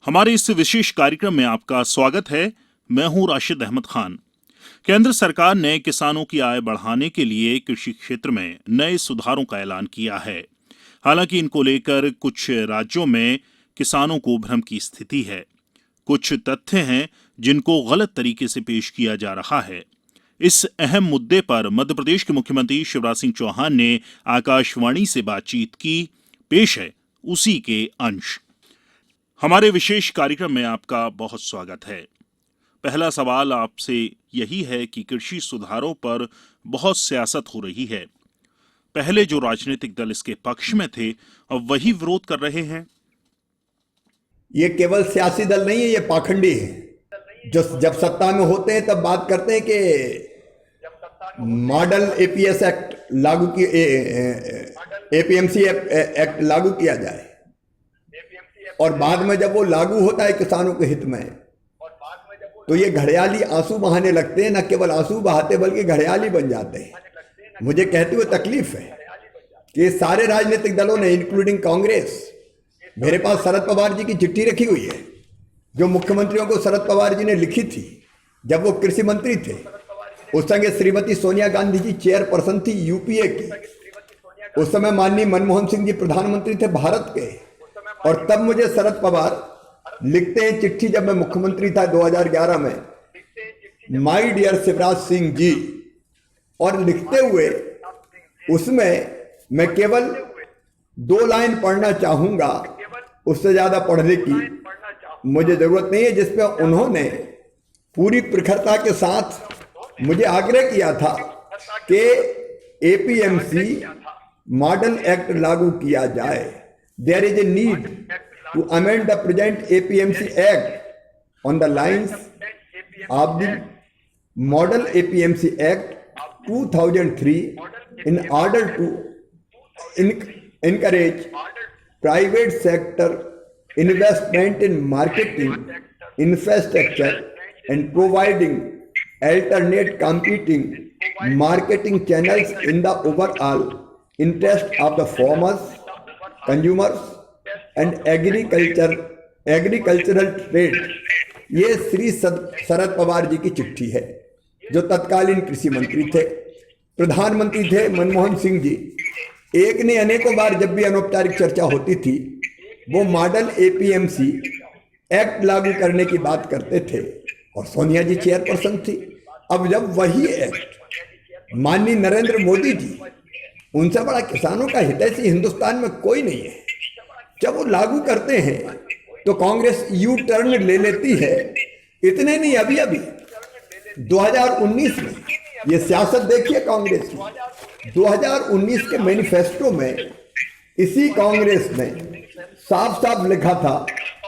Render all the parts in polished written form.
हमारे इस विशेष कार्यक्रम में आपका स्वागत है। मैं हूं राशिद अहमद खान। केंद्र सरकार ने किसानों की आय बढ़ाने के लिए कृषि क्षेत्र में नए सुधारों का ऐलान किया है। हालांकि इनको लेकर कुछ राज्यों में किसानों को भ्रम की स्थिति है। कुछ तथ्य हैं जिनको गलत तरीके से पेश किया जा रहा है। इस अहम मुद्दे पर मध्य प्रदेश के मुख्यमंत्री शिवराज सिंह चौहान ने आकाशवाणी से बातचीत की। पेश है उसी के अंश। हमारे विशेष कार्यक्रम में आपका बहुत स्वागत है। पहला सवाल आपसे यही है कि कृषि सुधारों पर बहुत सियासत हो रही है। पहले जो राजनीतिक दल इसके पक्ष में थे, अब वही विरोध कर रहे हैं। ये केवल सियासी दल नहीं है, ये पाखंडी है जो जब सत्ता में होते हैं तब बात करते हैं कि मॉडल एपीएस एक्ट लागू की एपीएमसी एक्ट लागू किया जाए, और बाद में जब वो लागू होता है किसानों के हित में तो ये घड़ियाली आंसू बहाने लगते हैं। न केवल आंसू बहाते बल्कि घड़ियाली बन जाते हैं। मुझे कहते हुए तकलीफ है कि सारे राजनीतिक दलों ने, इंक्लूडिंग कांग्रेस, मेरे पास शरद पवार जी की चिट्ठी रखी हुई है जो मुख्यमंत्रियों को शरद पवार जी ने लिखी थी जब वो कृषि मंत्री थे। उस समय श्रीमती सोनिया गांधी जी चेयरपर्सन थी यूपीए की। उस समय माननीय मनमोहन सिंह जी प्रधानमंत्री थे भारत के, और तब मुझे शरद पवार लिखते हैं चिट्ठी, जब मैं मुख्यमंत्री था 2011 में, माय डियर शिवराज सिंह जी, और लिखते हुए उसमें मैं केवल 2 लाइन पढ़ना चाहूंगा, उससे ज्यादा पढ़ने की मुझे जरूरत नहीं है, जिसमें उन्होंने पूरी प्रखरता के साथ मुझे आग्रह किया था कि एपीएमसी मॉडल एक्ट लागू किया जाए। There is a need to amend the present APMC Act on the lines of the Model APMC Act 2003 in order to encourage private sector investment in marketing infrastructure and providing alternate competing marketing channels in the overall interest of the farmers, consumers and agricultural trade. ये श्री शरद पवार जी की चिट्ठी है जो तत्कालीन कृषि मंत्री थे। प्रधानमंत्री थे मनमोहन सिंह जी। एक ने अनेकों बार जब भी अनौपचारिक चर्चा होती थी वो मॉडल एपीएमसी एक्ट लागू करने की बात करते थे, और सोनिया जी चेयरपर्सन थी। अब जब वही एक्ट माननीय नरेंद्र मोदी जी, उनसे बड़ा किसानों का हितैषी हिंदुस्तान में कोई नहीं है, जब वो लागू करते हैं तो कांग्रेस यू टर्न ले लेती है। इतने नहीं, अभी 2019 में, ये सियासत देखिए कांग्रेस की, 2019 के मैनिफेस्टो में इसी कांग्रेस ने साफ साफ लिखा था,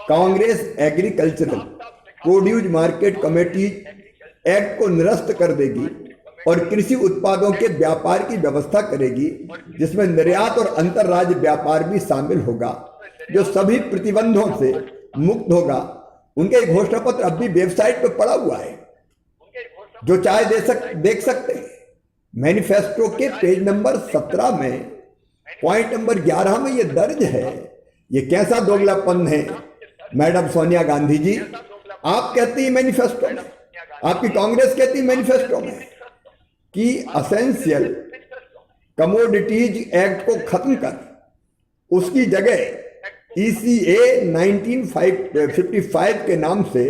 Congress agricultural produce market committee act को निरस्त कर देगी और कृषि उत्पादों के व्यापार की व्यवस्था करेगी, जिसमें निर्यात और अंतर्राज्य व्यापार भी शामिल होगा, जो सभी प्रतिबंधों से मुक्त होगा। उनके घोषणा पत्र अब भी वेबसाइट पर पड़ा हुआ है, जो चाहे देख सकते हैं। मैनिफेस्टो के पेज नंबर 17 में पॉइंट नंबर 11 में ये दर्ज है। ये कैसा दोगलापन है मैडम सोनिया गांधी जी। आप कहती है मैनिफेस्टो में, आपकी कांग्रेस कहती है मैनिफेस्टो में कि असेंशियल कमोडिटीज एक्ट को खत्म कर उसकी जगह ECA 1955 के नाम से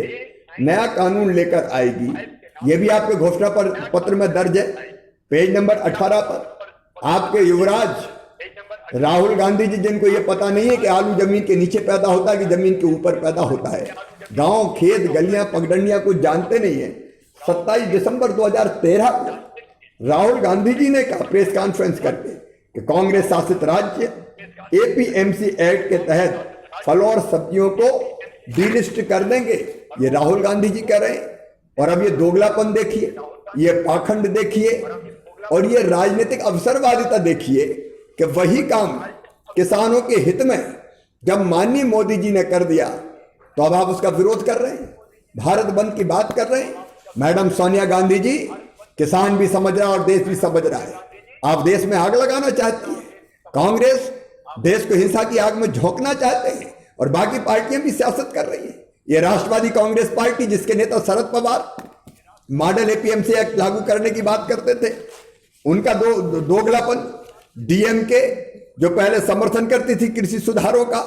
नया कानून लेकर आएगी। यह भी आपके घोषणा पत्र में दर्ज है, पेज नंबर 18 पर। आपके युवराज राहुल गांधी जी, जिनको ये पता नहीं है कि आलू जमीन के नीचे पैदा होता है कि जमीन के ऊपर पैदा होता है, गांव, खेत, गलियां, पगडंडियां कुछ जानते नहीं है। 27 दिसंबर 2013 को राहुल गांधी जी ने कहा प्रेस कॉन्फ्रेंस करके कि कांग्रेस शासित राज्य एपीएमसी एक्ट के तहत फलों और सब्जियों को डीलिस्ट कर देंगे। ये राहुल गांधी जी कह रहे हैं। और अब ये दोगलापन देखिए, ये पाखंड देखिए, और ये राजनीतिक अवसरवादिता देखिए कि वही काम किसानों के हित में जब माननीय मोदी जी ने कर दिया तो अब आप उसका विरोध कर रहे हैं, भारत बंद की बात कर रहे हैं। मैडम सोनिया गांधी जी, किसान भी समझ रहा है और देश भी समझ रहा है। आप देश में आग लगाना चाहती है, कांग्रेस देश को हिंसा की आग में झोंकना चाहते हैं, और बाकी पार्टियां भी सियासत कर रही हैं। ये राष्ट्रवादी कांग्रेस पार्टी, जिसके नेता Sharad Pawar model APMC act लागू करने की बात करते थे, उनका दोगलापन। डीएमके, जो पहले समर्थन करती थी कृषि सुधारों का,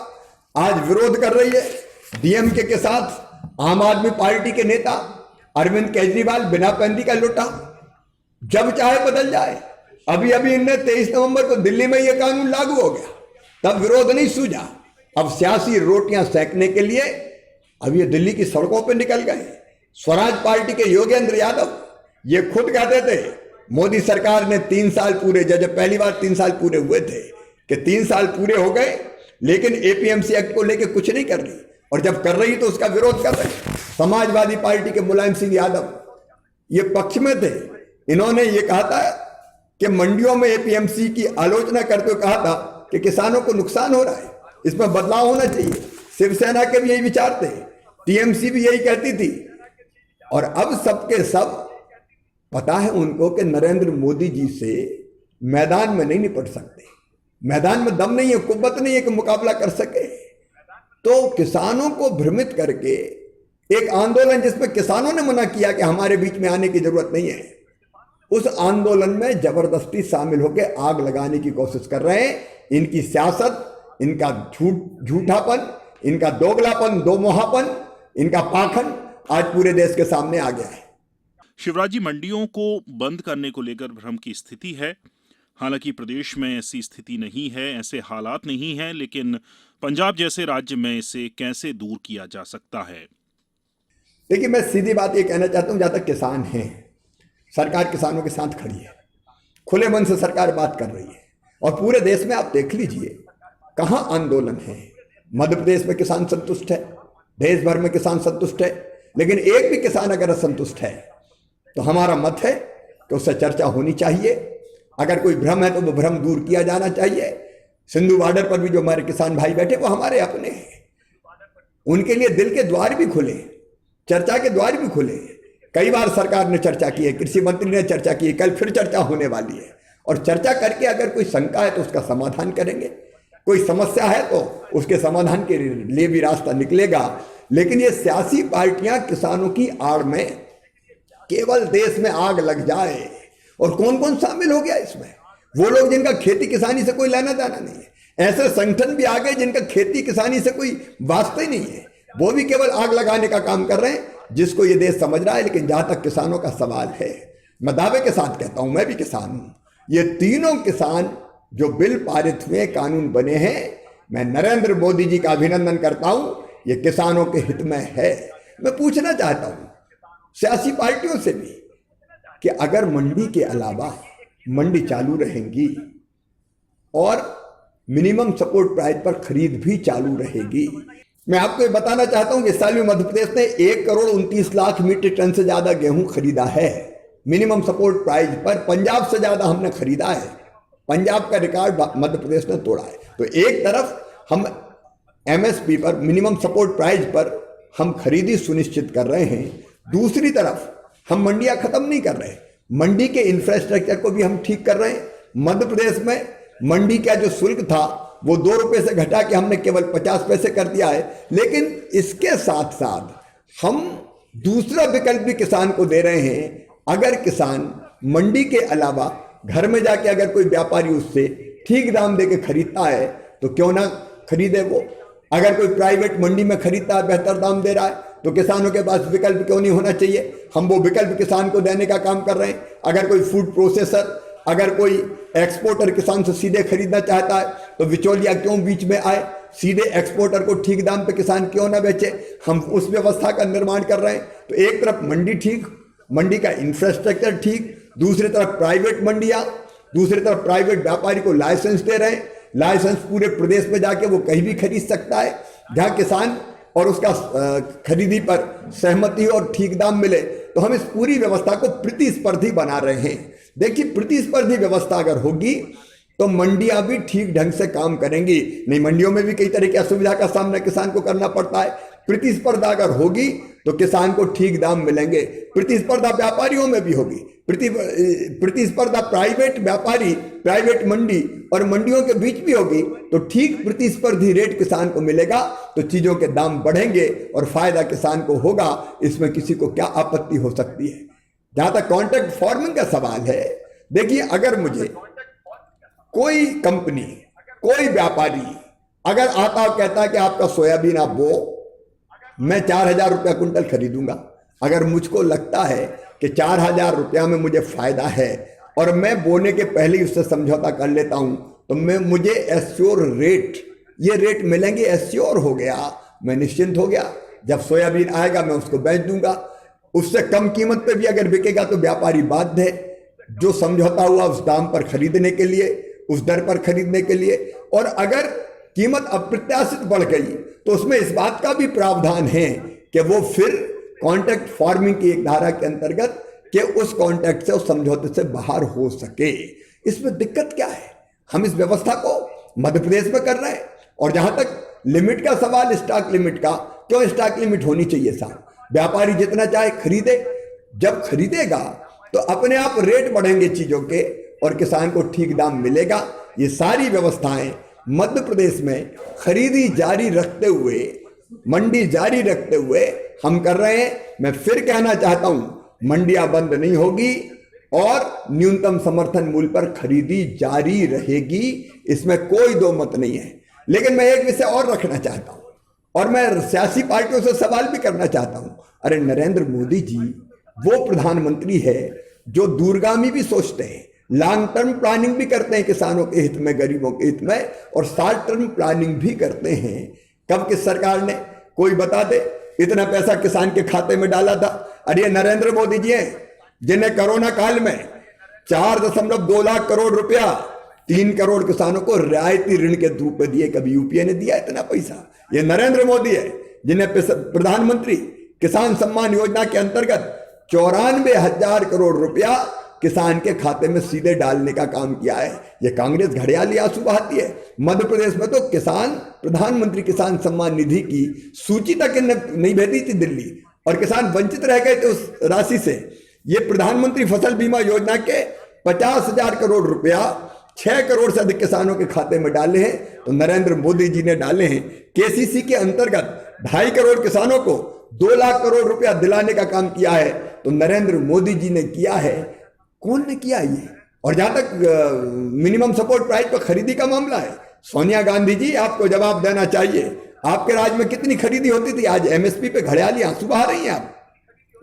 आज विरोध कर रही है। डीएमके के साथ आम आदमी पार्टी के नेता अरविंद केजरीवाल बिना पैंदी का लुटा, जब चाहे बदल जाए। अभी अभी इनने 23 नवंबर को दिल्ली में यह कानून लागू हो गया, तब विरोध नहीं सूझा। अब सियासी रोटियां सेकने के लिए अब ये दिल्ली की सड़कों पर निकल गए। स्वराज पार्टी के योगेंद्र यादव ये खुद कहते थे मोदी सरकार ने 3 साल पूरे, जब पहली बार 3 साल पूरे हुए थे, कि 3 साल पूरे हो गए लेकिन एपीएमसी एक्ट को लेकर कुछ नहीं कर रही, और जब कर रही तो उसका विरोध कर रहे। समाजवादी पार्टी के मुलायम सिंह यादव ये पक्ष में थे। इन्होंने ये कहा था कि मंडियों में एपीएमसी की आलोचना करते हुए कहा था कि किसानों को नुकसान हो रहा है, इसमें बदलाव होना चाहिए। शिवसेना के भी यही विचार थे, टीएमसी भी यही कहती थी। और अब सबके सब पता है उनको कि नरेंद्र मोदी जी से मैदान में नहीं निपट सकते, मैदान में दम नहीं है, कुव्वत नहीं है कि मुकाबला कर सके। तो किसानों को भ्रमित करके एक आंदोलन, जिसमें किसानों ने मना किया कि हमारे बीच में आने की जरूरत नहीं है, उस आंदोलन में जबरदस्ती शामिल होकर आग लगाने की कोशिश कर रहे हैं। इनकी सियासत, इनका झूठापन, इनका दोगलापन, दोमुहापन, इनका पाखंड आज पूरे देश के सामने आ गया है। शिवराज जी, मंडियों को बंद करने को लेकर भ्रम की स्थिति है। हालांकि प्रदेश में ऐसी स्थिति नहीं है, ऐसे हालात नहीं हैं, लेकिन पंजाब जैसे राज्य में इसे कैसे दूर किया जा सकता है? देखिए, मैं सीधी बात ये कहना चाहता हूं, जहां तक किसान हैं, सरकार किसानों के साथ खड़ी है, खुले मन से सरकार बात कर रही है। और पूरे देश में आप देख लीजिए कहां आंदोलन है। मध्य प्रदेश में किसान संतुष्ट है, देश भर में किसान संतुष्ट है, लेकिन एक भी किसान अगर असंतुष्ट है तो हमारा मत है कि उससे चर्चा होनी चाहिए। अगर कोई भ्रम है तो वो भ्रम दूर किया जाना चाहिए। सिंधु बॉर्डर पर भी जो हमारे किसान भाई बैठे वो हमारे अपने हैं, उनके लिए दिल के द्वार भी खुले, चर्चा के द्वार भी खुले। कई बार सरकार ने चर्चा की है, कृषि मंत्री ने चर्चा की है, कल फिर चर्चा होने वाली है। और चर्चा करके अगर कोई शंका है तो उसका समाधान करेंगे, कोई समस्या है तो उसके समाधान के लिए भी रास्ता निकलेगा। लेकिन ये सियासी पार्टियां किसानों की आड़ में केवल देश में आग लग जाए, और कौन कौन शामिल हो गया इसमें? वो लोग जिनका खेती किसानी से कोई लेना देना नहीं है। ऐसे संगठन भी आ गए जिनका खेती किसानी से कोई वास्ता ही नहीं है, वो भी केवल आग लगाने का काम कर रहे हैं, जिसको ये देश समझ रहा है। लेकिन जहां तक किसानों का सवाल है, मैं दावे के साथ कहता हूं, मैं भी किसान हूं, ये तीनों किसान जो बिल पारित हुए, कानून बने हैं, मैं नरेंद्र मोदी जी का अभिनंदन करता हूं। ये किसानों के हित में है। मैं पूछना चाहता हूं सियासी पार्टियों से भी कि अगर मंडी के अलावा मंडी चालू रहेंगी और मिनिमम सपोर्ट प्राइस पर खरीद भी चालू रहेगी। मैं आपको ये बताना चाहता हूं कि इस साल में मध्य प्रदेश ने 1,29,00,000 मीट्रिक टन से ज्यादा गेहूं खरीदा है मिनिमम सपोर्ट प्राइस पर। पंजाब से ज्यादा हमने खरीदा है, पंजाब का रिकॉर्ड मध्य प्रदेश ने तोड़ा है। तो एक तरफ हम एमएसपी पर, मिनिमम सपोर्ट प्राइस पर हम खरीदी सुनिश्चित कर रहे हैं, दूसरी तरफ हम मंडियां खत्म नहीं कर रहे, मंडी के इंफ्रास्ट्रक्चर को भी हम ठीक कर रहे हैं। मध्य प्रदेश में मंडी का जो शुल्क था वो 2 रुपए से घटा के हमने केवल 50 पैसे कर दिया है। लेकिन इसके साथ साथ हम दूसरा विकल्प भी किसान को दे रहे हैं। अगर किसान मंडी के अलावा घर में जाके अगर कोई व्यापारी उससे ठीक दाम दे के खरीदता है तो क्यों ना खरीदे वो। अगर कोई प्राइवेट मंडी में खरीदता है, बेहतर दाम दे रहा है, तो किसानों के पास विकल्प क्यों नहीं होना चाहिए? हम वो विकल्प किसान को देने का काम कर रहे हैं। अगर कोई फूड प्रोसेसर, अगर कोई एक्सपोर्टर किसान से सीधे खरीदना चाहता है तो बिचौलिया क्यों बीच में आए? सीधे एक्सपोर्टर को ठीक दाम पे किसान क्यों ना बेचे? हम उस व्यवस्था का निर्माण कर रहे हैं। तो एक तरफ मंडी ठीक, मंडी का इंफ्रास्ट्रक्चर ठीक, दूसरी तरफ प्राइवेट मंडियां, दूसरी तरफ प्राइवेट व्यापारी को लाइसेंस दे रहे हैं। लाइसेंस पूरे प्रदेश में जाके वो कहीं भी खरीद सकता है जहां किसान और उसका खरीदी पर सहमति और ठीक दाम मिले। तो हम इस पूरी व्यवस्था को प्रतिस्पर्धी बना रहे हैं। देखिए, प्रतिस्पर्धी व्यवस्था अगर होगी तो मंडियां भी ठीक ढंग से काम करेंगी। नहीं, मंडियों में भी कई तरह की असुविधा का सामना किसान को करना पड़ता है। प्रतिस्पर्धा अगर होगी तो किसान को ठीक दाम मिलेंगे। प्रतिस्पर्धा व्यापारियों में भी होगी, प्रतिस्पर्धा प्राइवेट व्यापारी, प्राइवेट मंडी और मंडियों के बीच भी होगी, तो ठीक प्रतिस्पर्धी रेट किसान को मिलेगा, तो चीजों के दाम बढ़ेंगे और फायदा किसान को होगा। इसमें किसी को क्या आपत्ति हो सकती है। जहां तक कॉन्ट्रैक्ट फार्मिंग का सवाल है, देखिए, अगर मुझे कोई कंपनी, कोई व्यापारी अगर आता और कहता है कि आपका सोयाबीन आप बो, मैं 4,000 रुपया कुंटल खरीदूंगा, अगर मुझको लगता है कि 4,000 रुपया में मुझे फायदा है और मैं बोने के पहले ही उससे समझौता कर लेता हूं, तो मुझे एश्योर रेट, ये रेट मिलेंगे, एश्योर हो गया, मैं निश्चिंत हो गया। जब सोयाबीन आएगा मैं उसको बेच दूंगा। उससे कम कीमत पे भी अगर बिकेगा तो व्यापारी बाध्य है जो समझौता हुआ उस दाम पर खरीदने के लिए, उस दर पर खरीदने के लिए। और अगर कीमत अप्रत्याशित बढ़ गई तो उसमें इस बात का भी प्रावधान है कि वो फिर कॉन्ट्रैक्ट फार्मिंग की एक धारा के अंतर्गत कि उस कॉन्ट्रैक्ट से, उस समझौते से बाहर हो सके। इसमें दिक्कत क्या है? हम इस व्यवस्था को मध्य प्रदेश में कर रहे हैं। और जहां तक लिमिट का सवाल, स्टॉक लिमिट का, क्यों स्टॉक लिमिट होनी चाहिए साहब? व्यापारी जितना चाहे खरीदे, जब खरीदेगा तो अपने आप रेट बढ़ेंगे चीजों के और किसान को ठीक दाम मिलेगा। ये सारी व्यवस्थाएं मध्य प्रदेश में खरीदी जारी रखते हुए, मंडी जारी रखते हुए हम कर रहे हैं। मैं फिर कहना चाहता हूं, मंडियां बंद नहीं होगी और न्यूनतम समर्थन मूल्य पर खरीदी जारी रहेगी, इसमें कोई दो मत नहीं है। लेकिन मैं एक विषय और रखना चाहता हूं और मैं सियासी पार्टियों से सवाल भी करना चाहता हूं। अरे नरेंद्र मोदी जी वो प्रधानमंत्री है जो दूरगामी भी सोचते हैं, लॉन्ग टर्म प्लानिंग भी करते हैं किसानों के हित में, गरीबों के हित में, और शॉर्ट टर्म प्लानिंग भी करते हैं। कब किस सरकार ने, कोई बता दे, इतना पैसा किसान के खाते में डाला था? अरे नरेंद्र मोदी जी हैं जिन्हें कोरोना काल में 4.2 लाख करोड़ रुपया 3 करोड़ किसानों को रियायती ऋण के रूप में दिए। कभी यूपीए ने दिया इतना पैसा? ये नरेंद्र मोदी है जिन्हें प्रधानमंत्री किसान सम्मान योजना के अंतर्गत 94,000 करोड़ रुपया किसान के खाते में सीधे डालने का काम किया है। ये कांग्रेस घड़ियाली आंसू बहाती है। मध्य प्रदेश में तो किसान, प्रधानमंत्री किसान सम्मान निधि की सूची तक नहीं भेजी थी दिल्ली, और किसान वंचित रह गए थे उस राशि से। ये प्रधानमंत्री फसल बीमा योजना के 50,000 करोड़ रुपया 6 करोड़ से अधिक किसानों के खाते में डाले हैं, तो नरेंद्र मोदी जी ने डाले हैं। केसीसी के अंतर्गत 2.5 करोड़ किसानों को 2 लाख करोड़ रुपया दिलाने का काम किया है, तो नरेंद्र मोदी जी ने किया है। कौन ने किया ये? और जहां तक मिनिमम सपोर्ट प्राइस पर खरीदी का मामला है, सोनिया गांधी जी आपको जवाब देना चाहिए। आपके राज्य में कितनी खरीदी होती थी? आज एमएसपी पे घड़ियाली आंसू बहा रही हैं आप।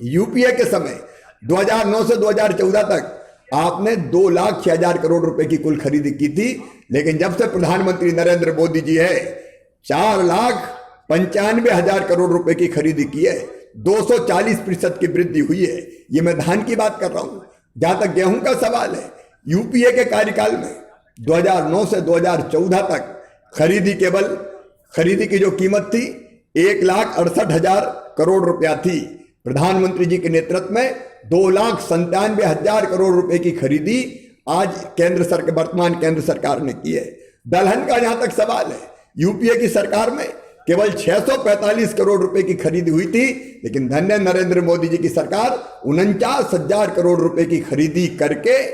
यूपीए के समय 2009 से 2014 तक आपने 2,06,000 करोड़ रुपए की कुल खरीदी की थी, लेकिन जब से प्रधानमंत्री नरेंद्र मोदी जी है 4,95,000 करोड़ रुपए की खरीदी की है। 240% की वृद्धि हुई है। ये मैं धान की बात कर रहा हूं। जहां तक गेहूं का सवाल है, यूपीए के कार्यकाल में 2009 से 2014 तक खरीदी की जो कीमत थी 1,68,000 करोड़ रुपया थी। प्रधानमंत्री जी के नेतृत्व में 2,97,000 करोड़ रुपए की खरीदी आज वर्तमान केंद्र सरकार ने की है। दलहन का जहां तक सवाल है, यूपीए की सरकार में केवल 645 करोड़ रुपए की खरीदी हुई थी, लेकिन धन्य नरेंद्र मोदी जी की सरकार 49,000 करोड़ रुपए की खरीदी करके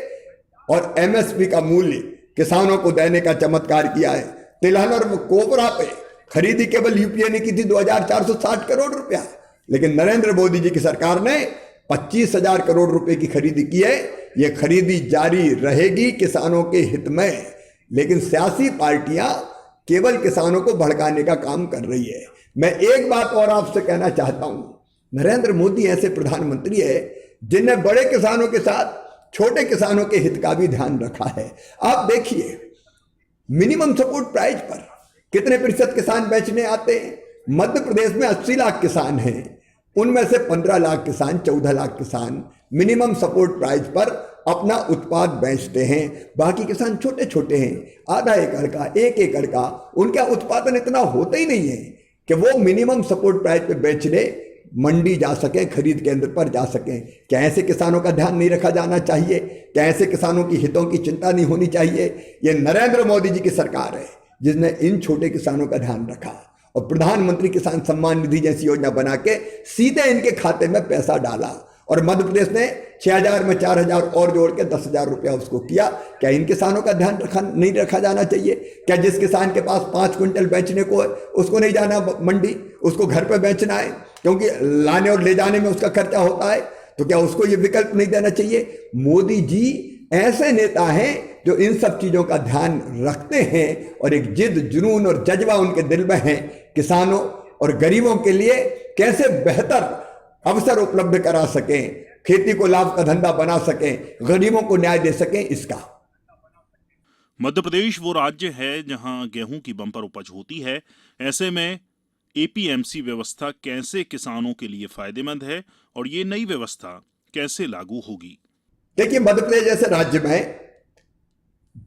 और एमएसपी का मूल्य किसानों को देने का चमत्कार किया है। तिलहन और कोपरा पे खरीदी केवल यूपीए ने की थी 2,460 करोड़ रुपया, लेकिन नरेंद्र मोदी जी की सरकार ने 25,000 करोड़ रुपए की खरीदी की है। यह खरीदी जारी रहेगी किसानों के हित में, लेकिन सियासी पार्टियां केवल किसानों को भड़काने का काम कर रही है। मैं एक बात और आपसे कहना चाहता हूं, नरेंद्र मोदी ऐसे प्रधानमंत्री है जिन्हें बड़े किसानों के साथ छोटे किसानों के हित का भी ध्यान रखा है। आप देखिए मिनिमम सपोर्ट प्राइस पर कितने प्रतिशत किसान बेचने आते हैं। मध्य प्रदेश में 80 लाख किसान हैं, उनमें से 15 लाख किसान, 14 लाख किसान मिनिमम सपोर्ट प्राइस पर अपना उत्पाद बेचते हैं। बाकी किसान छोटे छोटे हैं, आधा एकड़ का, 1 एकड़ का, उनका उत्पादन इतना होता ही नहीं है कि वो मिनिमम सपोर्ट प्राइस पे बेचने मंडी जा सके, खरीद केंद्र पर जा सकें। क्या ऐसे किसानों का ध्यान नहीं रखा जाना चाहिए? क्या ऐसे किसानों की हितों की चिंता नहीं होनी चाहिए? ये नरेंद्र मोदी जी की सरकार है जिसने इन छोटे किसानों का ध्यान रखा और प्रधानमंत्री किसान सम्मान निधि जैसी योजना बना के सीधे इनके खाते में पैसा डाला। और मध्य प्रदेश ने 6,000 में 4,000 और जोड़ के 10,000 रुपया उसको किया। क्या इन किसानों का ध्यान नहीं रखा जाना चाहिए? क्या जिस किसान के पास 5 क्विंटल बेचने को है उसको नहीं जाना मंडी, उसको घर पे बेचना है, क्योंकि लाने और ले जाने में उसका खर्चा होता है, तो क्या उसको ये विकल्प नहीं देना चाहिए? मोदी जी ऐसे नेता हैं जो इन सब चीजों का ध्यान रखते हैं और एक जिद, जुनून और जज्बा उनके दिल में है किसानों और गरीबों के लिए कैसे बेहतर अवसर उपलब्ध करा सकें, खेती को लाभ का धंधा बना सकें, गरीबों को न्याय दे सकें। इसका मध्य प्रदेश वो राज्य है जहां गेहूं की बम्पर उपज होती है। ऐसे में एपीएमसी व्यवस्था कैसे किसानों के लिए फायदेमंद है और ये नई व्यवस्था कैसे लागू होगी? देखिए, मध्य प्रदेश जैसे राज्य में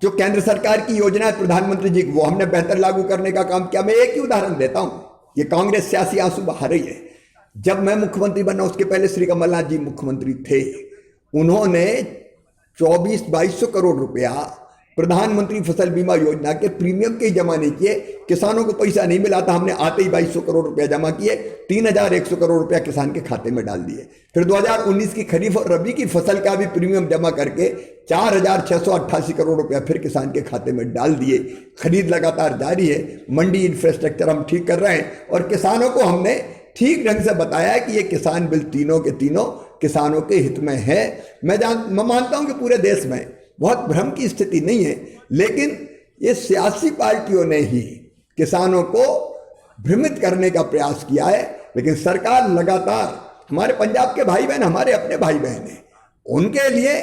जो केंद्र सरकार की योजना है प्रधानमंत्री जी, वो हमने बेहतर लागू करने का काम किया। मैं एक ही उदाहरण देता हूं, ये कांग्रेस सियासी आंसू बहा रही है। जब मैं मुख्यमंत्री बना उसके पहले श्री कमलनाथ जी मुख्यमंत्री थे, उन्होंने 24,200 करोड़ रुपया प्रधानमंत्री फसल बीमा योजना के प्रीमियम के जमा नहीं किए। किसानों को पैसा नहीं मिला था, हमने आते ही 2,200 करोड़ रुपया जमा किए, 3,100 करोड़ रुपया किसान के खाते में डाल दिए। फिर 2019 की खरीफ और रबी की फसल का भी प्रीमियम जमा करके 4,688 करोड़ रुपया फिर किसान के खाते में डाल दिए। खरीद लगातार जारी है, मंडी इंफ्रास्ट्रक्चर हम ठीक कर रहे हैं और किसानों को हमने ठीक ढंग से बताया कि ये किसान बिल तीनों के तीनों किसानों के हित में है। मैं मानता हूं कि पूरे देश में बहुत भ्रम की स्थिति नहीं है, लेकिन ये सियासी पार्टियों ने ही किसानों को भ्रमित करने का प्रयास किया है। लेकिन सरकार लगातार, हमारे पंजाब के भाई बहन हमारे अपने भाई बहन हैं, उनके लिए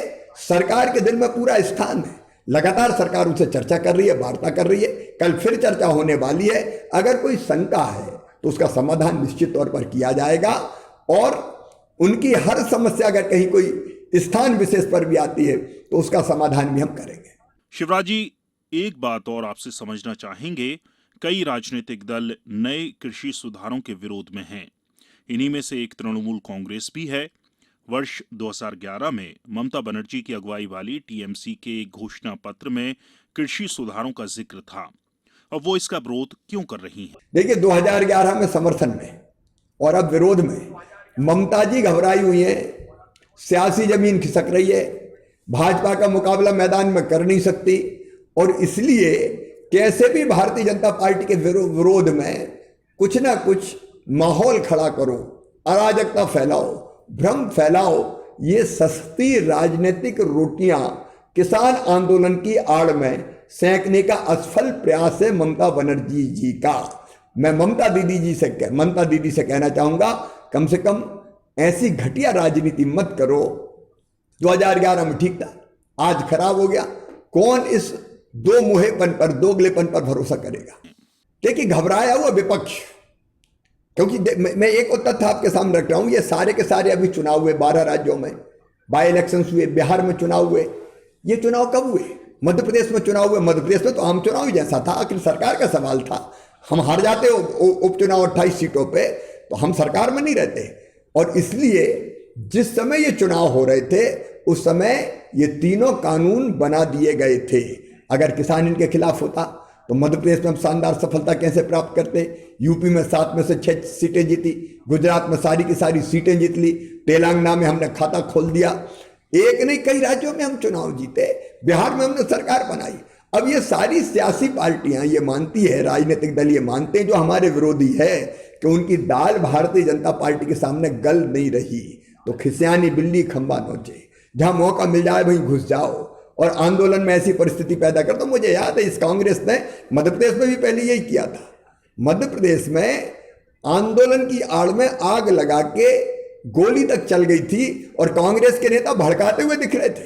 सरकार के दिल में पूरा स्थान है। लगातार सरकार उनसे चर्चा कर रही है, वार्ता कर रही है, कल फिर चर्चा होने वाली है। अगर कोई शंका है तो उसका समाधान निश्चित तौर पर किया जाएगा और उनकी हर समस्या अगर कहीं कोई स्थान विशेष पर भी आती है तो उसका समाधान भी हम करेंगे। शिवराज जी, एक बात और आपसे समझना चाहेंगे, कई राजनीतिक दल नए कृषि सुधारों के विरोध में हैं। इन्हीं में से एक तृणमूल कांग्रेस भी है। वर्ष 2011 में ममता बनर्जी की अगुवाई वाली टीएमसी के घोषणा पत्र में कृषि सुधारों का जिक्र था। अब वो इसका विरोध क्यों कर रही हैं? देखिए, 2011 में समर्थन में और अब विरोध में ममता जी घबराई हुई है, सियासी जमीन खिसक रही है, भाजपा का मुकाबला मैदान में कर नहीं सकती और इसलिए कैसे भी भारतीय जनता पार्टी के विरोध में कुछ ना कुछ माहौल खड़ा करो, अराजकता फैलाओ, भ्रम फैलाओ। ये सस्ती राजनीतिक रोटियां किसान आंदोलन की आड़ में सेंकने का असफल प्रयास है ममता बनर्जी जी का। मैं ममता दीदी से कहना चाहूंगा, कम से कम ऐसी घटिया राजनीति मत करो। 2011 में ठीक था, आज खराब हो गया। कौन इस दो मुहेपन पर, दोगलेपन पर भरोसा करेगा? देखिए, घबराया हुआ विपक्ष, क्योंकि मैं एक और तथ्य आपके सामने रख रहा हूं, ये सारे के सारे अभी चुनाव हुए 12 राज्यों में, बाई इलेक्शंस हुए, बिहार में चुनाव हुए। ये चुनाव कब हुए? मध्य प्रदेश में चुनाव हुए। मध्य प्रदेश में तो आम चुनाव ही जैसा था, आखिर सरकार का सवाल था। हम हार जाते उपचुनाव 28 सीटों पे तो हम सरकार में नहीं रहते। और इसलिए जिस समय ये चुनाव हो रहे थे उस समय ये तीनों कानून बना दिए गए थे। अगर किसान इनके खिलाफ होता तो मध्य प्रदेश में हम शानदार सफलता कैसे प्राप्त करते? यूपी में 7 में से 6 सीटें जीती, गुजरात में सारी की सारी सीटें जीत ली, तेलंगाना में हमने खाता खोल दिया, एक नहीं कई राज्यों में हम चुनाव जीते, बिहार में हमने सरकार बनाई। अब ये सारी सियासी पार्टियां ये मानती है, राजनीतिक दल ये मानते हैं जो हमारे विरोधी है कि उनकी दाल भारतीय जनता पार्टी के सामने गल नहीं रही, तो खिसियानी बिल्ली खंबा नोचे, जहां मौका मिल जाए वहीं घुस जाओ और आंदोलन में ऐसी परिस्थिति पैदा कर दो। मुझे याद है इस कांग्रेस ने मध्य प्रदेश में भी पहले यही किया था। मध्य प्रदेश में आंदोलन की आड़ में आग लगा के गोली तक चल गई थी और कांग्रेस के नेता भड़काते हुए दिख रहे थे,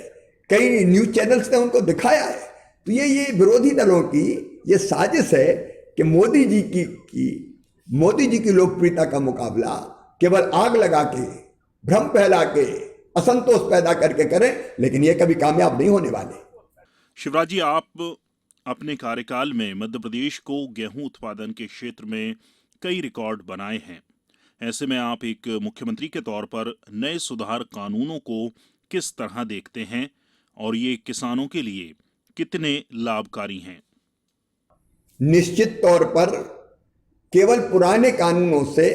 कई न्यूज चैनल्स ने उनको दिखाया है। तो ये विरोधी दलों की ये साजिश है कि मोदी जी की लोकप्रियता का मुकाबला केवल आग लगा के, भ्रम फैला के, असंतोष पैदा करके करें, लेकिन ये कभी कामयाब नहीं होने वाले। शिवराज जी, आप अपने कार्यकाल में मध्य प्रदेश को गेहूं उत्पादन के क्षेत्र में कई रिकॉर्ड बनाए हैं। ऐसे में आप एक मुख्यमंत्री के तौर पर नए सुधार कानूनों को किस तरह देखते हैं और ये किसानों के लिए कितने लाभकारी हैं? निश्चित तौर पर केवल पुराने कानूनों से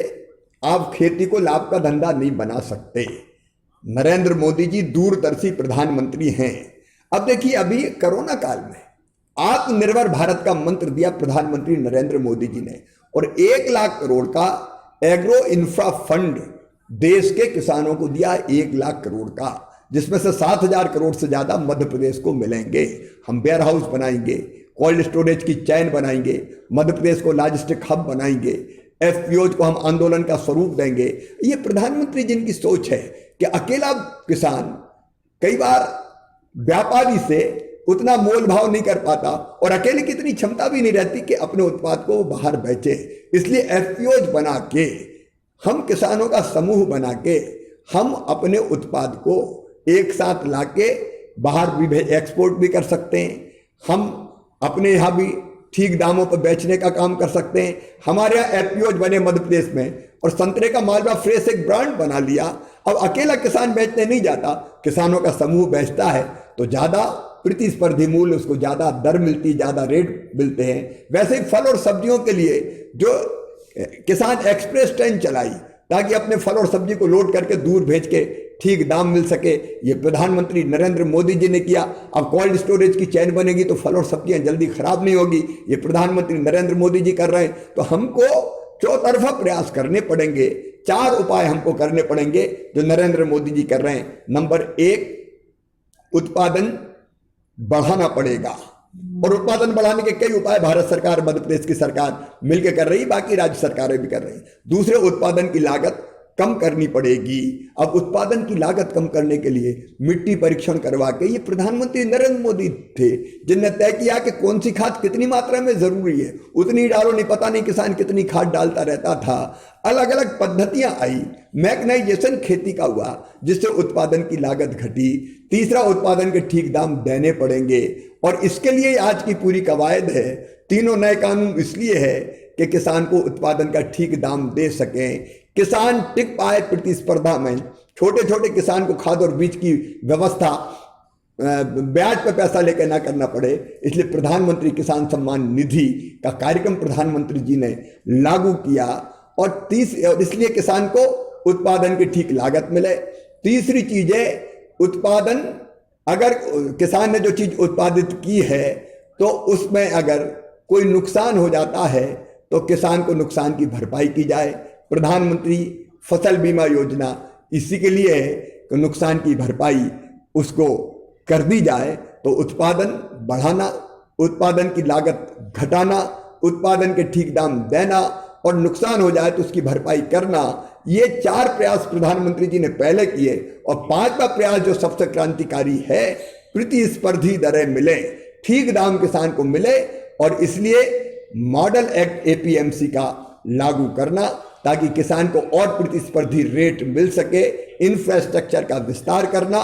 आप खेती को लाभ का धंधा नहीं बना सकते। नरेंद्र मोदी जी दूरदर्शी प्रधानमंत्री हैं। अब देखिए, अभी कोरोना काल में आत्मनिर्भर भारत का मंत्र दिया प्रधानमंत्री नरेंद्र मोदी जी ने, और 1 लाख करोड़ का एग्रो इंफ्रा फंड देश के किसानों को दिया, 1 लाख करोड़ का, जिसमें से 7,000 करोड़ से ज्यादा मध्य प्रदेश को मिलेंगे। हम वेयर हाउस बनाएंगे, कोल्ड स्टोरेज की चैन बनाएंगे, मध्य प्रदेश को लॉजिस्टिक हब बनाएंगे, एफपीओज को हम आंदोलन का स्वरूप देंगे। ये प्रधानमंत्री जिनकी सोच है कि अकेला किसान कई बार व्यापारी से उतना मोल भाव नहीं कर पाता, और अकेले की इतनी क्षमता भी नहीं रहती कि अपने उत्पाद को बाहर बेचे। इसलिए एफपीओज बना के, हम किसानों का समूह बना के, हम अपने उत्पाद को एक साथ लाके बाहर भी एक्सपोर्ट भी कर सकते हैं। हम अपने यहाँ भी ठीक दामों पर बेचने का काम कर सकते हैं। हमारे यहाँ एफपीओज बने मध्य प्रदेश में, और संतरे का मालवा फ्रेश एक ब्रांड बना लिया। अब अकेला किसान बेचने नहीं जाता, किसानों का समूह बेचता है तो ज़्यादा प्रतिस्पर्धी मूल्य, उसको ज़्यादा दर मिलती, ज़्यादा रेट मिलते हैं। वैसे ही फल और सब्जियों के लिए जो किसान एक्सप्रेस ट्रेन चलाई ताकि अपने फल और सब्जी को लोड करके दूर भेज के ठीक दाम मिल सके, ये प्रधानमंत्री नरेंद्र मोदी जी ने किया। अब कोल्ड स्टोरेज की चैन बनेगी तो फल और सब्जियां जल्दी खराब नहीं होगी, ये प्रधानमंत्री नरेंद्र मोदी जी कर रहे हैं। तो हमको चौतरफा प्रयास करने पड़ेंगे, 4 उपाय हमको करने पड़ेंगे जो नरेंद्र मोदी जी कर रहे हैं। नंबर 1, उत्पादन बढ़ाना पड़ेगा, और उत्पादन बढ़ाने के कई उपाय भारत सरकार, मध्य प्रदेश की सरकार मिलकर कर रही, बाकी राज्य सरकारें भी कर रही। दूसरे, उत्पादन की लागत कम करनी पड़ेगी। अब उत्पादन की लागत कम करने के लिए मिट्टी परीक्षण करवा के, ये प्रधानमंत्री नरेंद्र मोदी थे जिनने तय किया कि कौन सी खाद कितनी मात्रा में जरूरी है, उतनी डालो, नहीं पता नहीं किसान कितनी खाद डालता रहता था। अलग अलग पद्धतियां आई, मैकेनाइजेशन खेती का हुआ, जिससे उत्पादन की लागत घटी। तीसरा, उत्पादन के ठीक दाम देने पड़ेंगे, और इसके लिए आज की पूरी कवायद है। तीनों नए कानून इसलिए है कि किसान को उत्पादन का ठीक दाम दे सकें, किसान टिक पाए प्रतिस्पर्धा में। छोटे छोटे किसान को खाद और बीज की व्यवस्था ब्याज पर पैसा लेकर ना करना पड़े, इसलिए प्रधानमंत्री किसान सम्मान निधि का कार्यक्रम प्रधानमंत्री जी ने लागू किया, और इसलिए किसान को उत्पादन की ठीक लागत मिले। तीसरी चीज है उत्पादन, अगर किसान ने जो चीज उत्पादित की है तो उसमें अगर कोई नुकसान हो जाता है तो किसान को नुकसान की भरपाई की जाए। प्रधानमंत्री फसल बीमा योजना इसी के लिए है कि नुकसान की भरपाई उसको कर दी जाए। तो उत्पादन बढ़ाना, उत्पादन की लागत घटाना, उत्पादन के ठीक दाम देना, और नुकसान हो जाए तो उसकी भरपाई करना, ये 4 प्रयास प्रधानमंत्री जी ने पहले किए। और 5वां प्रयास जो सबसे क्रांतिकारी है, प्रतिस्पर्धी दरें मिले, ठीक दाम किसान को मिले, और इसलिए मॉडल एक्ट एपीएमसी का लागू करना ताकि किसान को और प्रतिस्पर्धी रेट मिल सके। इंफ्रास्ट्रक्चर का विस्तार करना,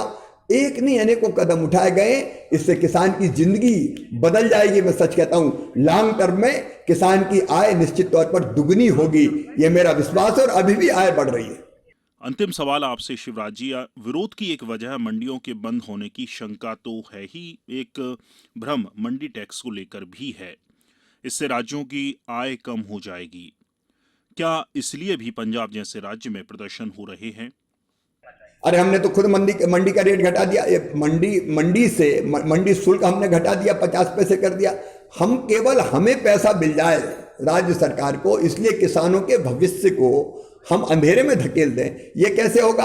एक नहीं अनेकों कदम उठाए गए, इससे किसान की जिंदगी बदल जाएगी। मैं सच कहता हूं, लॉन्ग टर्म में किसान की आय निश्चित तौर पर दुगनी होगी, यह मेरा विश्वास है, और अभी भी आय बढ़ रही है। अंतिम सवाल आपसे शिवराज जी, विरोध की एक वजह मंडियों के बंद होने की शंका तो है ही, एक भ्रम मंडी टैक्स को लेकर भी है, इससे राज्यों की आय कम हो जाएगी। क्या इसलिए भी पंजाब जैसे राज्य में प्रदर्शन हो रहे हैं? अरे हमने तो खुद मंडी का रेट घटा दिया, ये मंडी शुल्क हमने घटा दिया, 50 पैसे कर दिया। हम केवल हमें पैसा मिल जाए राज्य सरकार को, इसलिए किसानों के भविष्य को हम अंधेरे में धकेल दें, ये कैसे होगा?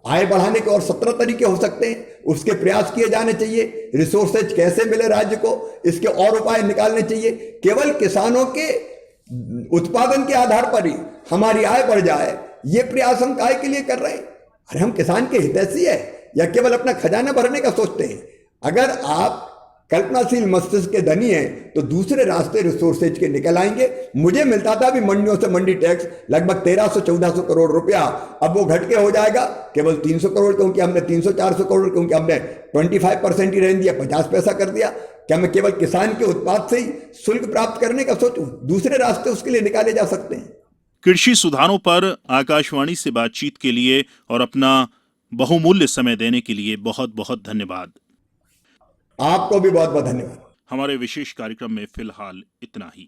आय बढ़ाने के और 17 तरीके हो सकते हैं, उसके प्रयास किए जाने चाहिए। रिसोर्सेज कैसे मिले राज्य को, इसके और उपाय निकालने चाहिए। केवल किसानों के उत्पादन के आधार पर ही हमारी आय बढ़ जाए, ये प्रयास हम काहे के लिए कर रहे हैं? अरे हम किसान के हितैषी है या केवल अपना खजाना भरने का सोचते हैं? अगर आप कल्पनाशील मस्तिष्क के धनी हैं तो दूसरे रास्ते रिसोर्सेज के निकल आएंगे। मुझे मिलता था अभी मंडियों से मंडी टैक्स लगभग 1300-1400 करोड़ रुपया, अब वो घट के हो जाएगा केवल 300 करोड़, क्योंकि हमने 300-400 करोड़, क्योंकि हमने 25% ही रहने दिया, 50 पैसा कर दिया। क्या मैं केवल किसान के उत्पाद से ही शुल्क प्राप्त करने का सोचूं? दूसरे रास्ते उसके लिए निकाले जा सकते हैं। कृषि सुधारों पर आकाशवाणी से बातचीत के लिए और अपना बहुमूल्य समय देने के लिए बहुत बहुत धन्यवाद। आपको भी बहुत बहुत धन्यवाद। हमारे विशेष कार्यक्रम में फिलहाल इतना ही।